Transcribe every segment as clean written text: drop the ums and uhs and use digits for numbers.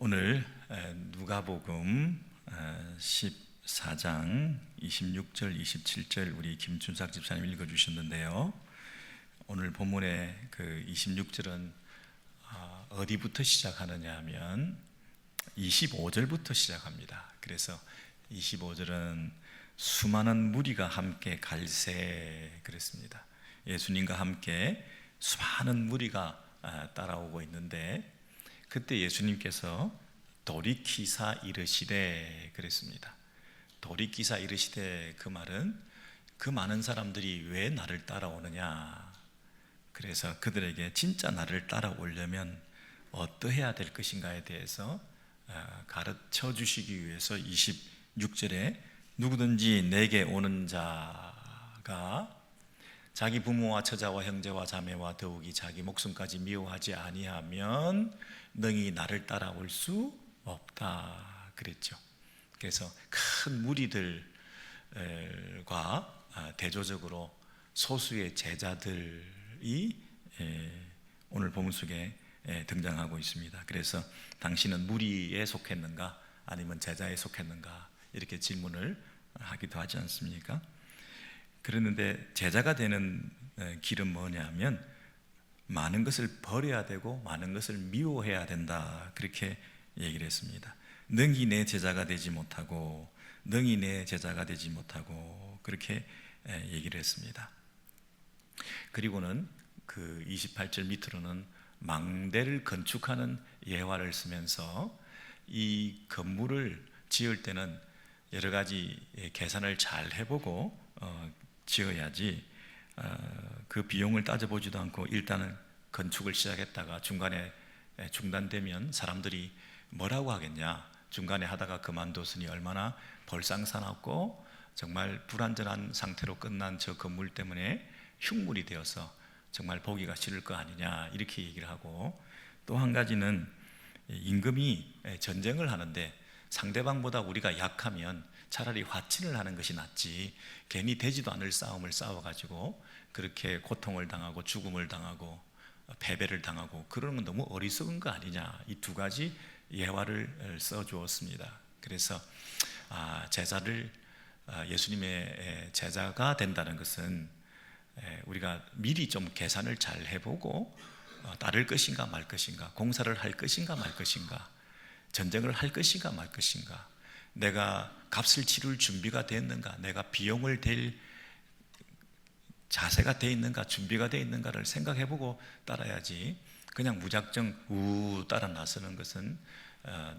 오늘 누가복음 14장 26절 27절 우리 김준삭 집사님 읽어주셨는데요. 오늘 본문의 그 26절은 어디부터 시작하느냐 하면 25절부터 시작합니다. 그래서 25절은 수많은 무리가 함께 갈새 그랬습니다. 예수님과 함께 수많은 무리가 따라오고 있는데 그때 예수님께서 돌이키사 이르시되 그랬습니다. 돌이키사 이르시되 그 말은 그 많은 사람들이 왜 나를 따라오느냐, 그래서 그들에게 진짜 나를 따라오려면 어떠해야 될 것인가에 대해서 가르쳐 주시기 위해서 26절에 누구든지 내게 오는 자가 자기 부모와 처자와 형제와 자매와 더욱이 자기 목숨까지 미워하지 아니하면 능히 나를 따라올 수 없다 그랬죠. 그래서 큰 무리들과 대조적으로 소수의 제자들이 오늘 본문 속에 등장하고 있습니다. 그래서 당신은 무리에 속했는가 아니면 제자에 속했는가 이렇게 질문을 하기도 하지 않습니까? 그랬는데 제자가 되는 길은 뭐냐면 많은 것을 버려야 되고 많은 것을 미워해야 된다 그렇게 얘기를 했습니다. 능히 내 제자가 되지 못하고 능히 내 제자가 되지 못하고 그렇게 얘기를 했습니다. 그리고는 그 28절 밑으로는 망대를 건축하는 예화를 쓰면서 이 건물을 지을 때는 여러 가지 계산을 잘 해보고 지어야지 그 비용을 따져보지도 않고 일단은 건축을 시작했다가 중간에 중단되면 사람들이 뭐라고 하겠냐, 중간에 하다가 그만뒀으니 얼마나 볼상사납고 정말 불완전한 상태로 끝난 저 건물 때문에 흉물이 되어서 정말 보기가 싫을 거 아니냐 이렇게 얘기를 하고, 또 한 가지는 임금이 전쟁을 하는데 상대방보다 우리가 약하면 차라리 화친을 하는 것이 낫지 괜히 되지도 않을 싸움을 싸워가지고 그렇게 고통을 당하고 죽음을 당하고 패배를 당하고 그러는 건 너무 어리석은 거 아니냐, 이 두 가지 예화를 써주었습니다. 그래서 제자를 예수님의 제자가 된다는 것은 우리가 미리 좀 계산을 잘 해보고 따를 것인가 말 것인가, 공사를 할 것인가 말 것인가, 전쟁을 할 것인가 말 것인가, 내가 값을 치를 준비가 됐는가, 내가 비용을 댈 자세가 되어 있는가, 준비가 되어 있는가를 생각해보고 따라야지 그냥 무작정 따라 나서는 것은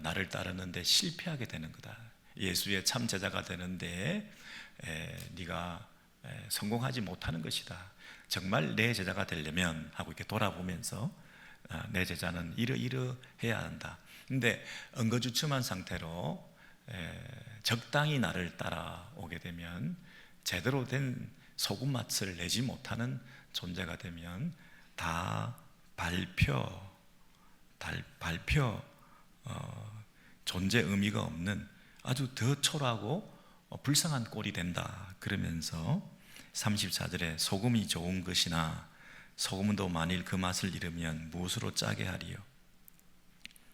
나를 따르는데 실패하게 되는 거다. 예수의 참 제자가 되는데 네가 성공하지 못하는 것이다. 정말 내 제자가 되려면 하고 이렇게 돌아보면서 내 제자는 이러해야 한다. 근데 엉거주춤한 상태로 적당히 나를 따라오게 되면 제대로 된 소금 맛을 내지 못하는 존재가 되면 다 발표 존재 의미가 없는 아주 더 초라하고 불쌍한 꼴이 된다 그러면서 34절에 소금이 좋은 것이나 소금도 만일 그 맛을 잃으면 무엇으로 짜게 하리요,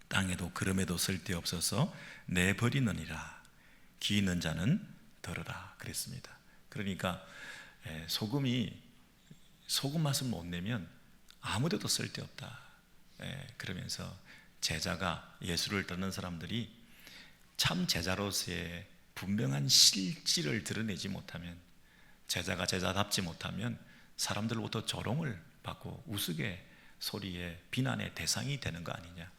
땅에도 그름에도 쓸데없어서 내버리느니라, 기 있는 자는 들으라 그랬습니다. 그러니까 소금이 소금 맛을 못 내면 아무데도 쓸데없다. 그러면서 제자가 예수를 듣는 사람들이 참 제자로서의 분명한 실질을 드러내지 못하면, 제자가 제자답지 못하면 사람들로부터 조롱을 받고 우스갯소리에 비난의 대상이 되는 거 아니냐.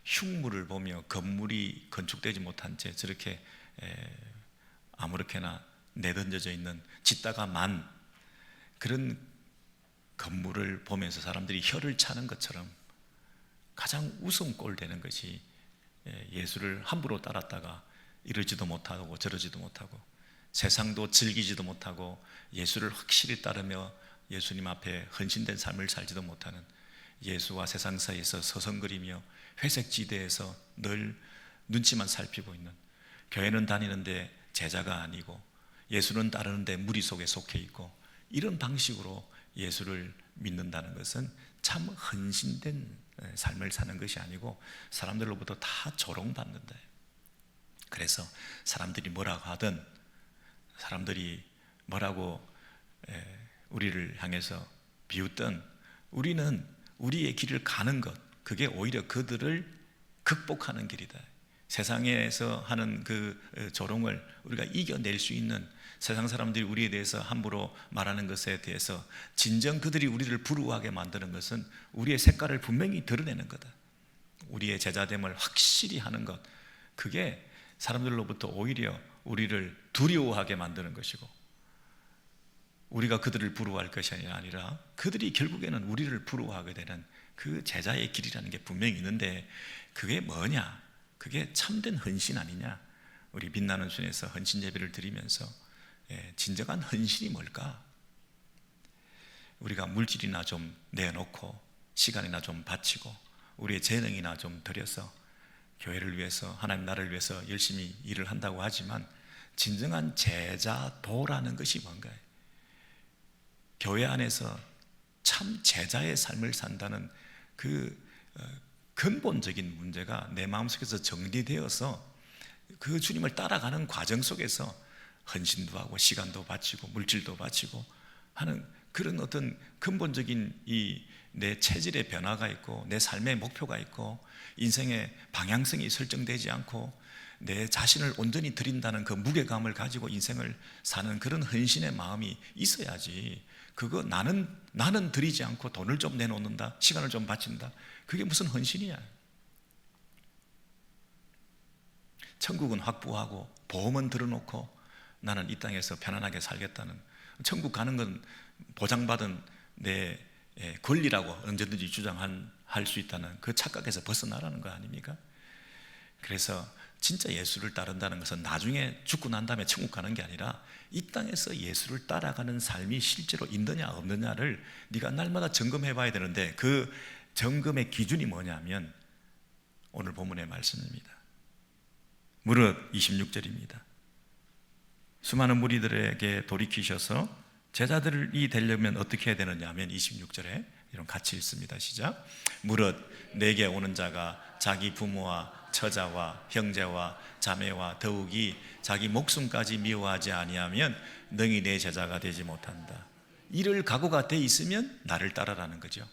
흉물을 보며 건물이 건축되지 못한 채 저렇게 아무렇게나 내던져져 있는 짓다가 만 그런 건물을 보면서 사람들이 혀를 차는 것처럼 가장 웃음꼴 되는 것이 예수를 함부로 따랐다가 이러지도 못하고 저러지도 못하고 세상도 즐기지도 못하고 예수를 확실히 따르며 예수님 앞에 헌신된 삶을 살지도 못하는, 예수와 세상 사이에서 서성거리며 회색지대에서 늘 눈치만 살피고 있는, 교회는 다니는데 제자가 아니고 예수는 따르는데 무리 속에 속해 있고, 이런 방식으로 예수를 믿는다는 것은 참 헌신된 삶을 사는 것이 아니고 사람들로부터 다 조롱받는다. 그래서 사람들이 뭐라고 하든, 사람들이 뭐라고 우리를 향해서 비웃든, 우리는 우리의 길을 가는 것, 그게 오히려 그들을 극복하는 길이다. 세상에서 하는 그 조롱을 우리가 이겨낼 수 있는, 세상 사람들이 우리에 대해서 함부로 말하는 것에 대해서 진정 그들이 우리를 부러워하게 만드는 것은 우리의 색깔을 분명히 드러내는 거다. 우리의 제자됨을 확실히 하는 것, 그게 사람들로부터 오히려 우리를 두려워하게 만드는 것이고, 우리가 그들을 부러워할 것이 아니라 그들이 결국에는 우리를 부러워하게 되는 그 제자의 길이라는 게 분명히 있는데, 그게 뭐냐? 그게 참된 헌신 아니냐? 우리 빛나는 순에서 헌신 예배를 드리면서 진정한 헌신이 뭘까? 우리가 물질이나 좀 내놓고 시간이나 좀 바치고 우리의 재능이나 좀 들여서 교회를 위해서, 하나님 나라를 위해서 열심히 일을 한다고 하지만, 진정한 제자도라는 것이 뭔가요? 교회 안에서 참 제자의 삶을 산다는 그 근본적인 문제가 내 마음속에서 정리되어서 그 주님을 따라가는 과정 속에서 헌신도 하고 시간도 바치고 물질도 바치고 하는 그런 어떤 근본적인 이 내 체질의 변화가 있고, 내 삶의 목표가 있고, 인생의 방향성이 설정되지 않고 내 자신을 온전히 드린다는 그 무게감을 가지고 인생을 사는 그런 헌신의 마음이 있어야지. 그거 나는 드리지 않고 돈을 좀 내놓는다, 시간을 좀 바친다, 그게 무슨 헌신이야? 천국은 확보하고 보험은 들어놓고 나는 이 땅에서 편안하게 살겠다는, 천국 가는 건 보장받은 내 권리라고 언제든지 주장할 수 있다는 그 착각에서 벗어나라는 거 아닙니까? 그래서 진짜 예수를 따른다는 것은 나중에 죽고 난 다음에 천국 가는 게 아니라 이 땅에서 예수를 따라가는 삶이 실제로 있느냐 없느냐를 네가 날마다 점검해 봐야 되는데, 그 점검의 기준이 뭐냐면 오늘 본문의 말씀입니다. 무릇 26절입니다. 수많은 무리들에게 돌이키셔서 제자들이 되려면 어떻게 해야 되느냐 하면 26절에 이런 같이 읽습니다. 시작. 무릇 내게 오는 자가 자기 부모와 처자와 형제와 자매와 더욱이 자기 목숨까지 미워하지 아니하면 능히 내 제자가 되지 못한다. 이를 각오가 돼 있으면 나를 따르라는 거죠.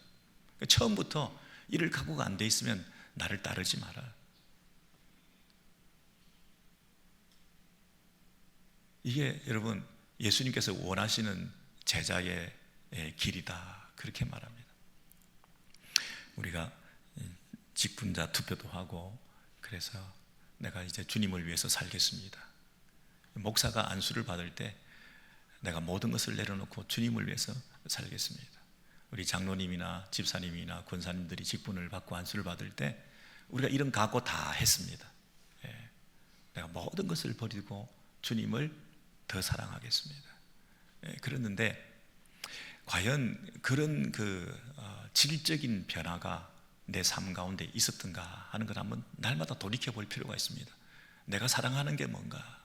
처음부터 이를 각오가 안 돼 있으면 나를 따르지 마라. 이게 여러분 예수님께서 원하시는 제자의 길이다, 그렇게 말합니다. 우리가 직분자 투표도 하고, 그래서 내가 이제 주님을 위해서 살겠습니다. 목사가 안수를 받을 때 내가 모든 것을 내려놓고 주님을 위해서 살겠습니다. 우리 장로님이나 집사님이나 권사님들이 직분을 받고 안수를 받을 때 우리가 이런 각오 다 했습니다. 내가 모든 것을 버리고 주님을 더 사랑하겠습니다. 그랬는데 과연 그런 질적인 변화가 내 삶 가운데 있었던가 하는 걸 한번 날마다 돌이켜 볼 필요가 있습니다. 내가 사랑하는 게 뭔가?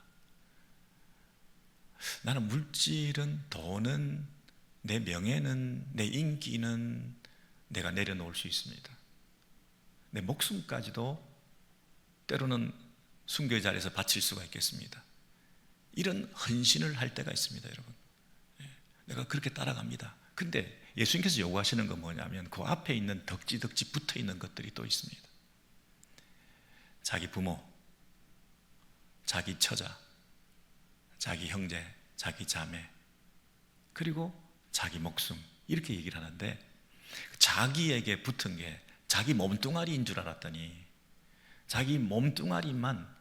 나는 물질은, 돈은, 내 명예는, 내 인기는 내가 내려놓을 수 있습니다. 내 목숨까지도 때로는 순교의 자리에서 바칠 수가 있겠습니다. 이런 헌신을 할 때가 있습니다, 여러분. 내가 그렇게 따라갑니다. 근데 예수님께서 요구하시는 건 뭐냐면 그 앞에 있는 덕지 붙어 있는 것들이 또 있습니다. 자기 부모, 자기 처자, 자기 형제, 자기 자매, 그리고 자기 목숨, 이렇게 얘기를 하는데, 자기에게 붙은 게 자기 몸뚱아리인 줄 알았더니, 자기 몸뚱아리만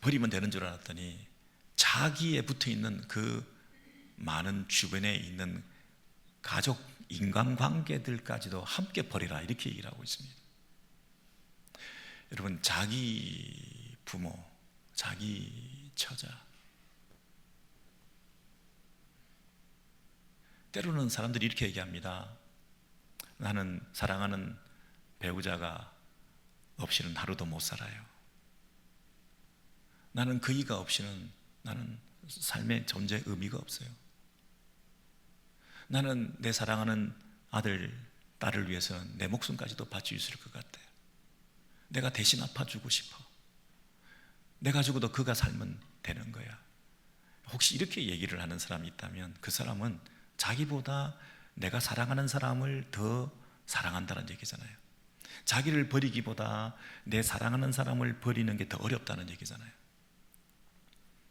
버리면 되는 줄 알았더니 자기에 붙어 있는 그 많은 주변에 있는 가족, 인간관계들까지도 함께 버리라, 이렇게 얘기를 하고 있습니다. 여러분, 자기 부모, 자기 처자, 때로는 사람들이 이렇게 얘기합니다. 나는 사랑하는 배우자가 없이는 하루도 못 살아요. 나는 그이가 없이는 나는 삶의 존재 의미가 없어요. 나는 내 사랑하는 아들, 딸을 위해서는 내 목숨까지도 바칠 수 있을 것 같아요. 내가 대신 아파주고 싶어. 내가 죽어도 그가 살면 되는 거야. 혹시 이렇게 얘기를 하는 사람이 있다면 그 사람은 자기보다 내가 사랑하는 사람을 더 사랑한다는 얘기잖아요. 자기를 버리기보다 내 사랑하는 사람을 버리는 게 더 어렵다는 얘기잖아요.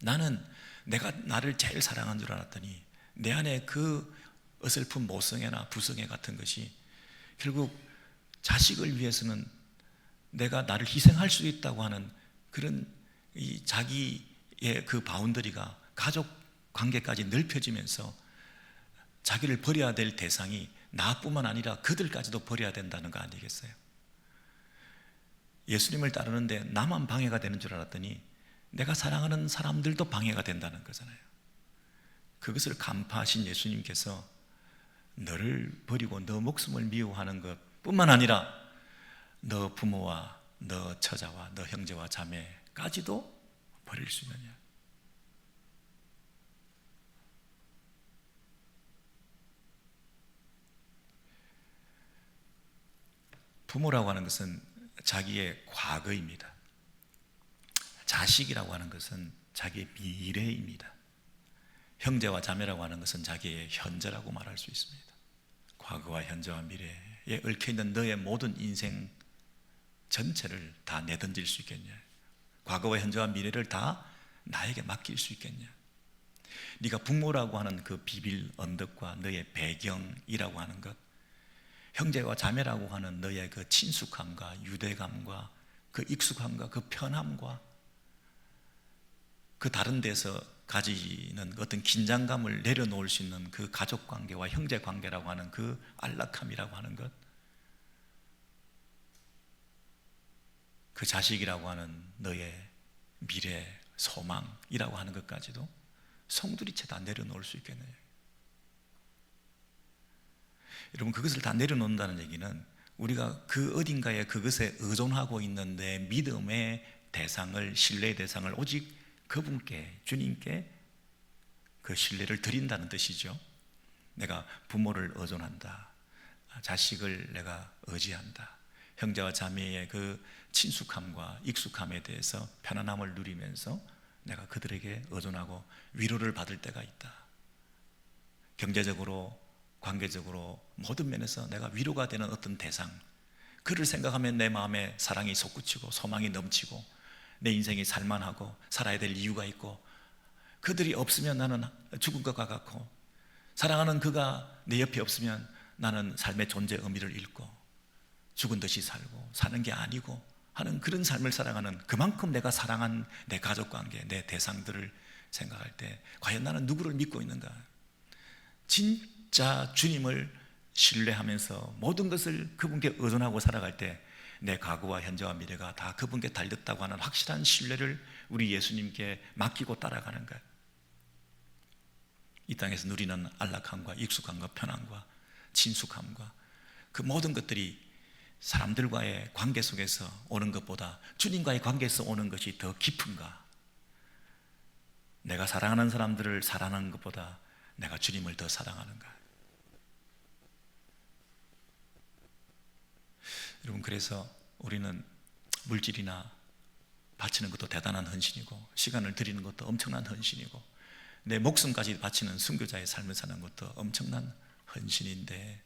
나는 내가 나를 제일 사랑한 줄 알았더니 내 안에 그 어설픈 모성애나 부성애 같은 것이 결국 자식을 위해서는 내가 나를 희생할 수 있다고 하는 그런 이 자기의 그 바운더리가 가족 관계까지 넓혀지면서 자기를 버려야 될 대상이 나뿐만 아니라 그들까지도 버려야 된다는 거 아니겠어요? 예수님을 따르는데 나만 방해가 되는 줄 알았더니 내가 사랑하는 사람들도 방해가 된다는 거잖아요. 그것을 간파하신 예수님께서 너를 버리고 너 목숨을 미워하는 것뿐만 아니라 너 부모와 너 처자와 너 형제와 자매까지도 버릴 수 있느냐? 부모라고 하는 것은 자기의 과거입니다. 자식이라고 하는 것은 자기의 미래입니다. 형제와 자매라고 하는 것은 자기의 현재라고 말할 수 있습니다. 과거와 현재와 미래에 얽혀있는 너의 모든 인생 전체를 다 내던질 수 있겠냐? 과거와 현재와 미래를 다 나에게 맡길 수 있겠냐? 네가 부모라고 하는 그 비빌 언덕과 너의 배경이라고 하는 것, 형제와 자매라고 하는 너의 그 친숙함과 유대감과 그 익숙함과 그 편함과 그 다른 데서 가지는 어떤 긴장감을 내려놓을 수 있는 그 가족관계와 형제관계라고 하는 그 안락함이라고 하는 것, 그 자식이라고 하는 너의 미래 소망이라고 하는 것까지도 송두리째 다 내려놓을 수 있겠네요. 여러분, 그것을 다 내려놓는다는 얘기는 우리가 그 어딘가에 그것에 의존하고 있는 내 믿음의 대상을, 신뢰의 대상을 오직 그분께, 주님께 그 신뢰를 드린다는 뜻이죠. 내가 부모를 의존한다, 자식을 내가 의지한다, 형제와 자매의 그 친숙함과 익숙함에 대해서 편안함을 누리면서 내가 그들에게 의존하고 위로를 받을 때가 있다. 경제적으로, 관계적으로 모든 면에서 내가 위로가 되는 어떤 대상, 그를 생각하면 내 마음에 사랑이 솟구치고 소망이 넘치고 내 인생이 살만하고 살아야 될 이유가 있고, 그들이 없으면 나는 죽은 것과 같고, 사랑하는 그가 내 옆에 없으면 나는 삶의 존재 의미를 잃고 죽은 듯이 살고 사는 게 아니고 하는 그런 삶을 살아가는, 그만큼 내가 사랑한 내 가족관계, 내 대상들을 생각할 때 과연 나는 누구를 믿고 있는가? 진짜 주님을 신뢰하면서 모든 것을 그분께 의존하고 살아갈 때 내 과거와 현재와 미래가 다 그분께 달렸다고 하는 확실한 신뢰를 우리 예수님께 맡기고 따라가는 것, 이 땅에서 누리는 안락함과 익숙함과 편함과 친숙함과 그 모든 것들이 사람들과의 관계 속에서 오는 것보다 주님과의 관계에서 오는 것이 더 깊은가? 내가 사랑하는 사람들을 사랑하는 것보다 내가 주님을 더 사랑하는가? 여러분, 그래서 우리는 물질이나 바치는 것도 대단한 헌신이고, 시간을 드리는 것도 엄청난 헌신이고, 내 목숨까지 바치는 순교자의 삶을 사는 것도 엄청난 헌신인데,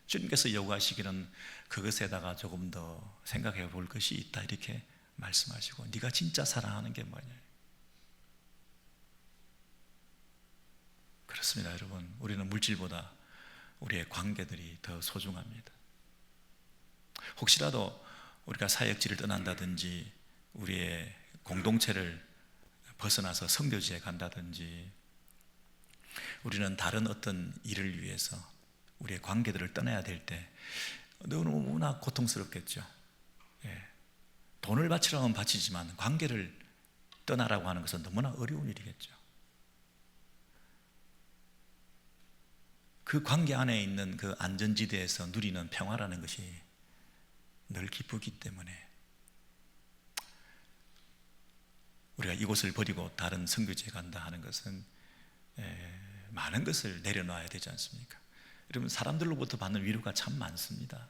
주님께서 요구하시기는 그것에다가 조금 더 생각해 볼 것이 있다, 이렇게 말씀하시고, 네가 진짜 사랑하는 게 뭐냐? 그렇습니다. 여러분, 우리는 물질보다 우리의 관계들이 더 소중합니다. 혹시라도 우리가 사역지를 떠난다든지 우리의 공동체를 벗어나서 선교지에 간다든지 우리는 다른 어떤 일을 위해서 우리의 관계들을 떠나야 될 때 너무나 고통스럽겠죠. 예. 돈을 바치라면 바치지만 관계를 떠나라고 하는 것은 너무나 어려운 일이겠죠. 그 관계 안에 있는 그 안전지대에서 누리는 평화라는 것이 늘 기쁘기 때문에 우리가 이곳을 버리고 다른 선교지에 간다 하는 것은 많은 것을 내려놔야 되지 않습니까? 여러분, 사람들로부터 받는 위로가 참 많습니다.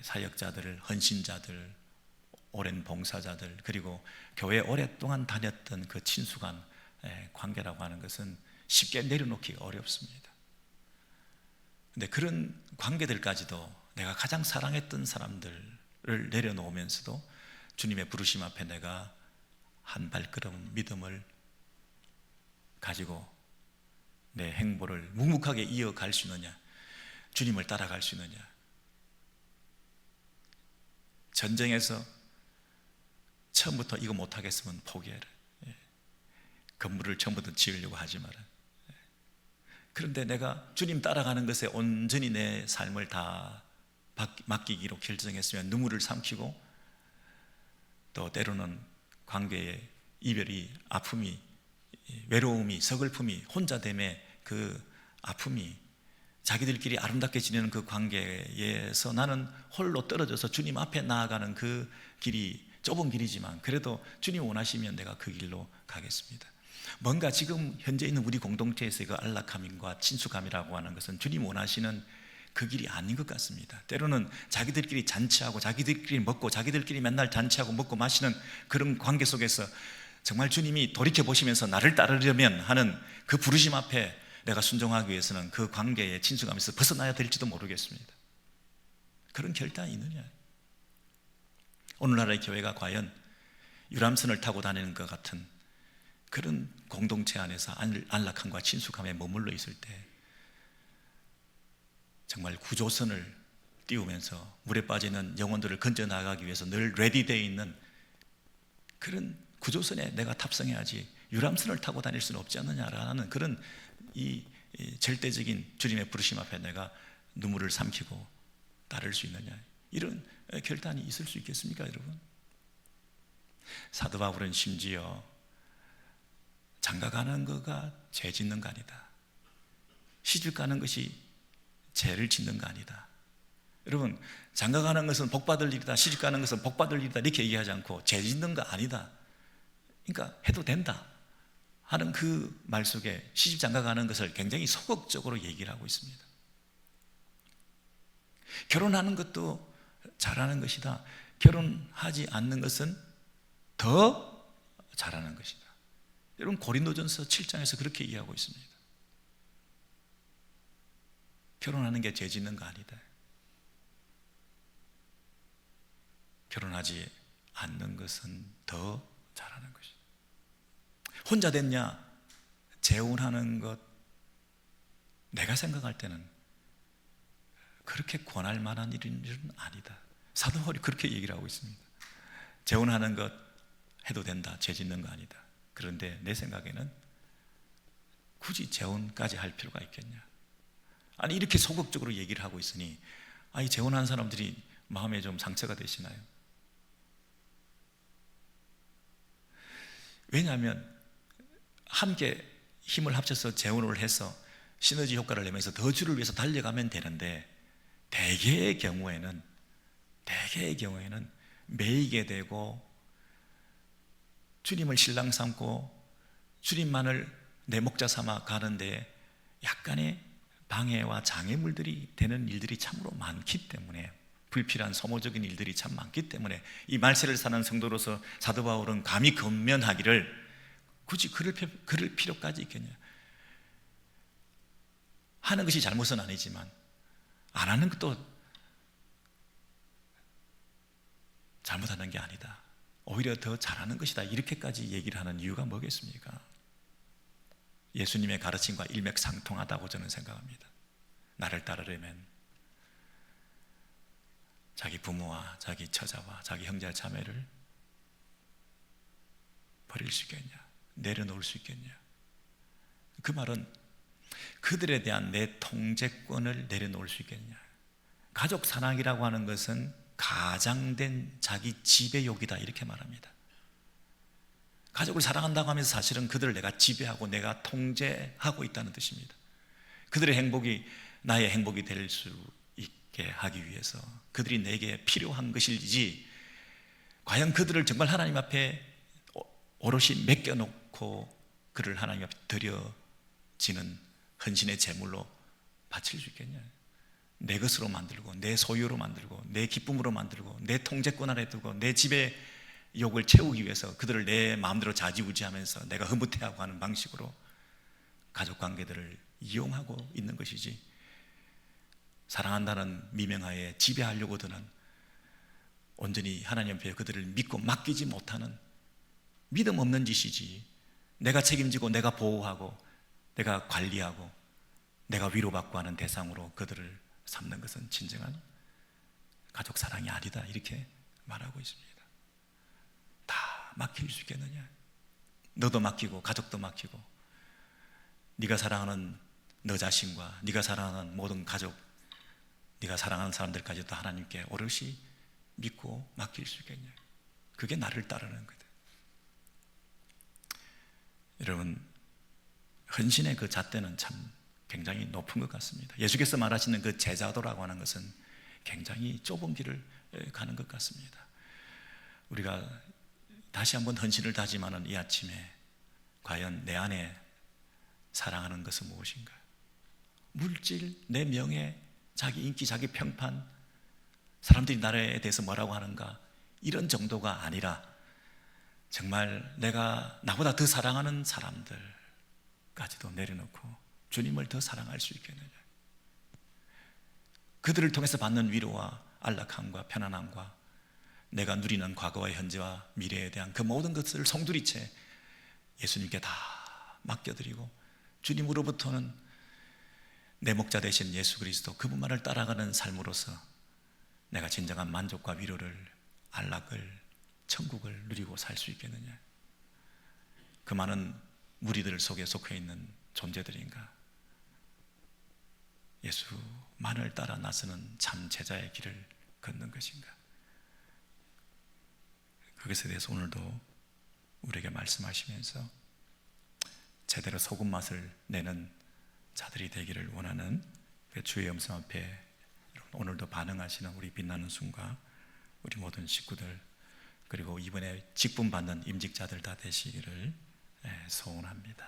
사역자들, 헌신자들, 오랜 봉사자들, 그리고 교회 오랫동안 다녔던 그 친숙한 관계라고 하는 것은 쉽게 내려놓기 어렵습니다. 근데 그런 관계들까지도 내가 가장 사랑했던 사람들을 내려놓으면서도 주님의 부르심 앞에 내가 한 발걸음 믿음을 가지고 내 행보를 묵묵하게 이어갈 수 있느냐, 주님을 따라갈 수 있느냐. 전쟁에서 처음부터 이거 못하겠으면 포기해라. 건물을 처음부터 지으려고 하지 마라. 그런데 내가 주님 따라가는 것에 온전히 내 삶을 다 맡기기로 결정했으면 눈물을 삼키고, 또 때로는 관계의 이별이, 아픔이, 외로움이, 서글픔이, 혼자됨의 그 아픔이, 자기들끼리 아름답게 지내는 그 관계에서 나는 홀로 떨어져서 주님 앞에 나아가는 그 길이 좁은 길이지만 그래도 주님 원하시면 내가 그 길로 가겠습니다. 뭔가 지금 현재 있는 우리 공동체에서의 그 안락함과 친숙함이라고 하는 것은 주님 원하시는 그 길이 아닌 것 같습니다. 때로는 자기들끼리 잔치하고 자기들끼리 먹고 자기들끼리 맨날 잔치하고 먹고 마시는 그런 관계 속에서 정말 주님이 돌이켜보시면서 나를 따르려면 하는 그 부르심 앞에 내가 순종하기 위해서는 그 관계의 친숙함에서 벗어나야 될지도 모르겠습니다. 그런 결단이 있느냐? 오늘날의 교회가 과연 유람선을 타고 다니는 것 같은 그런 공동체 안에서 안락함과 친숙함에 머물러 있을 때 정말 구조선을 띄우면서 물에 빠지는 영혼들을 건져나가기 위해서 늘 레디되어 있는 그런 구조선에 내가 탑승해야지 유람선을 타고 다닐 수는 없지 않느냐라는 그런 이 절대적인 주님의 부르심 앞에 내가 눈물을 삼키고 따를 수 있느냐, 이런 결단이 있을 수 있겠습니까, 여러분? 사도 바울은 심지어 장가가는 거가 죄 짓는 거 아니다, 시집 가는 것이 죄를 짓는 거 아니다. 여러분, 장가가는 것은 복받을 일이다, 시집 가는 것은 복받을 일이다 이렇게 얘기하지 않고 죄 짓는 거 아니다, 그러니까 해도 된다 하는 그 말 속에 시집 장가가는 것을 굉장히 소극적으로 얘기를 하고 있습니다. 결혼하는 것도 잘하는 것이다, 결혼하지 않는 것은 더 잘하는 것이다. 여러분, 고린도전서 7장에서 그렇게 얘기하고 있습니다. 결혼하는 게 죄 짓는 거 아니다, 결혼하지 않는 것은 더 잘하는 것이다. 혼자 됐냐, 재혼하는 것, 내가 생각할 때는 그렇게 권할 만한 일은 아니다. 사도 바울이 그렇게 얘기를 하고 있습니다. 재혼하는 것 해도 된다, 죄 짓는 거 아니다. 그런데 내 생각에는 굳이 재혼까지 할 필요가 있겠냐. 아니, 이렇게 소극적으로 얘기를 하고 있으니 아니, 재혼한 사람들이 마음에 좀 상처가 되시나요? 왜냐하면 함께 힘을 합쳐서 재혼을 해서 시너지 효과를 내면서 더 주를 위해서 달려가면 되는데, 대개의 경우에는 매이게 되고 주님을 신랑 삼고 주님만을 내 목자 삼아 가는데 약간의 방해와 장애물들이 되는 일들이 참으로 많기 때문에, 불필요한 소모적인 일들이 참 많기 때문에 이 말세를 사는 성도로서 사도 바울은 감히 권면하기를 굳이 그럴 필요까지 있겠냐. 하는 것이 잘못은 아니지만 안 하는 것도 잘못하는 게 아니다, 오히려 더 잘하는 것이다, 이렇게까지 얘기를 하는 이유가 뭐겠습니까? 예수님의 가르침과 일맥상통하다고 저는 생각합니다. 나를 따르려면 자기 부모와 자기 처자와 자기 형제 자매를 버릴 수 있겠냐, 내려놓을 수 있겠냐. 그 말은 그들에 대한 내 통제권을 내려놓을 수 있겠냐. 가족 사랑이라고 하는 것은 가장된 자기 지배욕이다, 이렇게 말합니다. 가족을 사랑한다고 하면서 사실은 그들을 내가 지배하고 내가 통제하고 있다는 뜻입니다. 그들의 행복이 나의 행복이 될 수 있게 하기 위해서 그들이 내게 필요한 것이지, 과연 그들을 정말 하나님 앞에 오롯이 맡겨놓고 그를 하나님 앞에 드려지는 헌신의 제물로 바칠 수 있겠냐? 내 것으로 만들고 내 소유로 만들고 내 기쁨으로 만들고 내 통제권 아래 두고 내 집의 욕을 채우기 위해서 그들을 내 마음대로 좌지우지하면서 내가 흐뭇해하고 하는 방식으로 가족관계들을 이용하고 있는 것이지, 사랑한다는 미명하에 지배하려고 드는, 온전히 하나님 앞에 그들을 믿고 맡기지 못하는 믿음 없는 짓이지. 내가 책임지고 내가 보호하고 내가 관리하고 내가 위로받고 하는 대상으로 그들을 삼는 것은 진정한 가족 사랑이 아니다, 이렇게 말하고 있습니다. 다 맡길 수 있겠느냐? 너도 맡기고 가족도 맡기고 네가 사랑하는 너 자신과 네가 사랑하는 모든 가족, 네가 사랑하는 사람들까지도 하나님께 오롯이 믿고 맡길 수 있겠냐? 그게 나를 따르는 거다. 여러분, 헌신의 그 잣대는 참 굉장히 높은 것 같습니다. 예수께서 말하시는 그 제자도라고 하는 것은 굉장히 좁은 길을 가는 것 같습니다. 우리가 다시 한번 헌신을 다짐하는 이 아침에 과연 내 안에 사랑하는 것은 무엇인가? 물질, 내 명예, 자기 인기, 자기 평판, 사람들이 나에 대해서 뭐라고 하는가, 이런 정도가 아니라 정말 내가 나보다 더 사랑하는 사람들까지도 내려놓고 주님을 더 사랑할 수 있겠느냐? 그들을 통해서 받는 위로와 안락함과 편안함과 내가 누리는 과거와 현재와 미래에 대한 그 모든 것을 송두리째 예수님께 다 맡겨드리고, 주님으로부터는 내 목자 되신 예수 그리스도 그분만을 따라가는 삶으로서 내가 진정한 만족과 위로를, 안락을, 천국을 누리고 살 수 있겠느냐? 그 많은 무리들 속에 속해 있는 존재들인가? 예수만을 따라 나서는 참 제자의 길을 걷는 것인가? 그것에 대해서 오늘도 우리에게 말씀하시면서 제대로 소금 맛을 내는 자들이 되기를 원하는 주의 음성 앞에 오늘도 반응하시는 우리 빛나는 순과 우리 모든 식구들, 그리고 이번에 직분 받는 임직자들 다 되시기를 소원합니다.